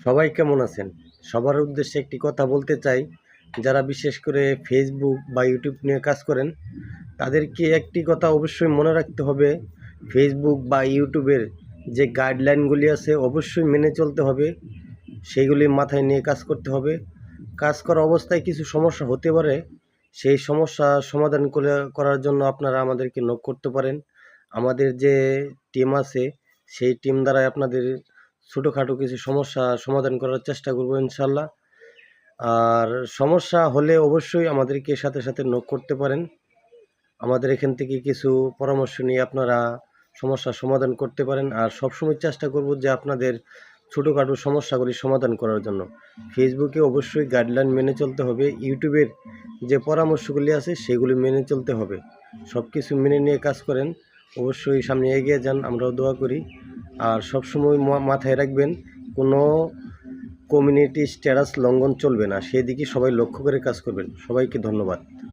সবাই কেমন আছেন? সবার উদ্দেশ্যে একটি কথা বলতে চাই, যারা বিশেষ করে ফেসবুক বা ইউটিউব নিয়ে কাজ করেন, তাদেরকে একটি কথা অবশ্যই মনে রাখতে হবে, ফেসবুক বা ইউটিউবের যে গাইডলাইনগুলি আছে অবশ্যই মেনে চলতে হবে, সেইগুলি মাথায় নিয়ে কাজ করতে হবে। কাজ করা অবস্থায় কিছু সমস্যা হতে পারে, সেই সমস্যা সমাধান করার জন্য আপনারা আমাদেরকে নক করতে পারেন। আমাদের যে টিম আছে, সেই টিম দ্বারাই আপনাদের ছোটোখাটো কিছু সমস্যা সমাধান করার চেষ্টা করব ইনশাল্লাহ। আর সমস্যা হলে অবশ্যই আমাদেরকে সাথে সাথে নক করতে পারেন। আমাদের এখান থেকে কিছু পরামর্শ নিয়ে আপনারা সমস্যার সমাধান করতে পারেন। আর সবসময় চেষ্টা করব যে আপনাদের ছোটোখাটো সমস্যাগুলি সমাধান করার জন্য। ফেসবুকে অবশ্যই গাইডলাইন মেনে চলতে হবে, ইউটিউবের যে পরামর্শগুলি আছে সেগুলি মেনে চলতে হবে। সব কিছু মেনে নিয়ে কাজ করেন, অবশ্যই সামনে এগিয়ে যান, আমরাও দোয়া করি। আর সবসময় মাথায় রাখবেন, কোনো কমিউনিটি স্ট্যাটাস লঙ্ঘন চলবে না, সেদিকে সবাই লক্ষ্য করে কাজ করবেন। সবাইকে ধন্যবাদ।